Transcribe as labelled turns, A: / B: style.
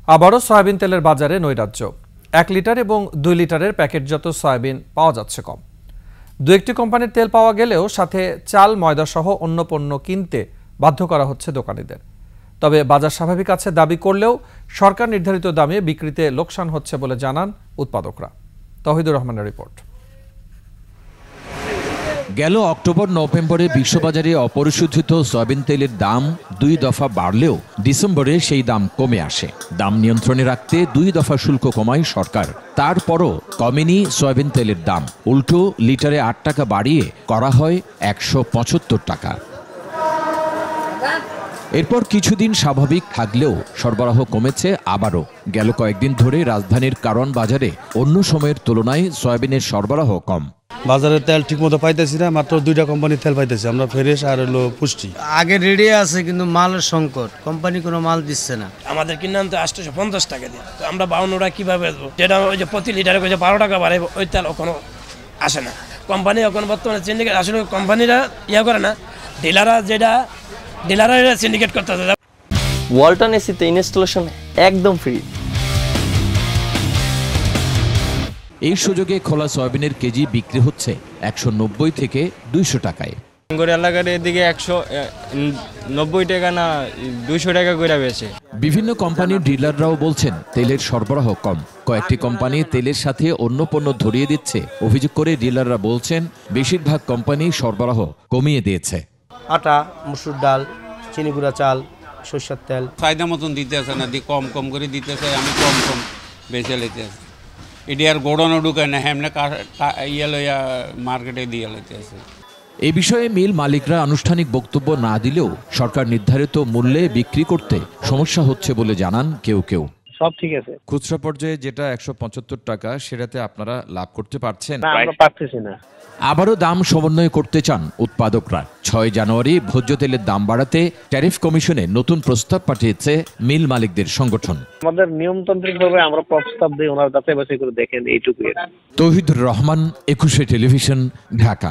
A: আবারও সয়াবিন তেলের বাজারে নৈরাজ্য। 1 লিটার এবং 2 লিটারের প্যাকেটজাত সয়াবিন পাওয়া যাচ্ছে কম। দু একটি কোম্পানির তেল পাওয়া গেলেও সাথে চাল, ময়দা সহ অন্য পণ্য কিনতে বাধ্য করা হচ্ছে দোকানীদের। তবে বাজার স্বাভাবিক আছে দাবি করলেও সরকার নির্ধারিত দামে বিক্রিতে লোকসান হচ্ছে বলে জানান উৎপাদকরা। তৌহিদুর রহমানের রিপোর্ট।
B: গেল অক্টোবর-নভেম্বরে বিশ্ববাজারে অপরিশোধিত সয়াবিন তেলের দাম 2 দফা বাড়লেও ডিসেম্বরে সেই দাম কমে আসে। দাম নিয়ন্ত্রণে রাখতে 2 দফা শুল্ক কমায় সরকার। তারপরও কমেনি সয়াবিন তেলের দাম, উল্টো লিটারে 8 টাকা বাড়িয়ে করা হয় 175 টাকা। এরপর কিছুদিন স্বাভাবিক থাকলেও সরবরাহ কমেছে আবারও। গেল কয়েকদিন ধরে রাজধানীর কারওয়ান বাজারে অন্য সময়ের তুলনায় সয়াবিনের সরবরাহ কম।
C: বাজারে তেল ঠিকমতো পাইতেছি না, মাত্র 2টা কোম্পানির তেল পাইতেছি আমরা, ফ্রেশ আর হলো পুষ্টি।
D: আগে রেডি আছে কিন্তু মালের সংকট, কোম্পানি কোনো মাল দিচ্ছে না।
E: আমাদের কিনে আনতে 850 টাকা দিয়ে, তো আমরা 52 টাকা কিভাবে দেবো? যেটা ওই যে প্রতি লিটারে 12 টাকা বাড়ে, ওই তেল ওখানে আসে না। কোম্পানি এখন বর্তমানে সিন্ডিকেট, আসলে কোম্পানিরা করে না, ডিলাররা সিন্ডিকেট করতেছে।
F: ওয়ালটন এসিতে ইনস্টলেশন একদম ফ্রি।
B: এই সুযোগে খোলা সয়াবিনের কেজি বিক্রি হচ্ছে 190 থেকে 200 টাকায়।
G: এলাকার এদিকে 190 টাকা না 200 টাকা করে বেচে।
B: বিভিন্ন কোম্পানির ডিলাররাও বলছেন তেলের সরবরাহ কম। কয়েকটি কোম্পানি তেলের সাথে অন্য পণ্য ধরিয়ে দিচ্ছে অভিযোগ করে ডিলাররা বলছেন বেশিরভাগ কোম্পানি সরবরাহ কমিয়ে দিয়েছে।
D: আটা, মসুর ডাল, চিনি গুঁড়া চাল, সরষের তেল
H: ফায়দা মতন দিতেছে না, কম কম করে দিতেছে, আমি কম কম বেচে লেতেছি। এটি আর গোডানো ঢুকে না, হেমনে লইয়া মার্কেটে দিয়ে লেতেছে।
B: এই বিষয়ে মিল মালিকরা আনুষ্ঠানিক বক্তব্য না দিলেও সরকার নির্ধারিত মূল্যে বিক্রি করতে সমস্যা হচ্ছে বলে জানান কেউ কেউ।
I: সব ঠিক আছে,
J: খুচরা পর্যায়ে যেটা 175 টাকা সেটাতে আপনারা লাভ করতে পারছেন
I: না? আমরা পারতেছি না।
B: আবারও দাম সমন্বয় করতে চান উৎপাদকরা। 6 জানুয়ারি ভোজ্য তেলের দাম বাড়াতে ট্যারিফ কমিশনে নতুন প্রস্তাব পাঠিয়েছে মিল মালিকদের সংগঠন।
I: আমাদের নিয়মতান্ত্রিকভাবে আমরা প্রস্তাব দিই, ওনারা যাচাই বাছাই করে দেখেন, এইটুকুই।
B: তৌহিদুর রহমান, 21 টেলিভিশন, ঢাকা।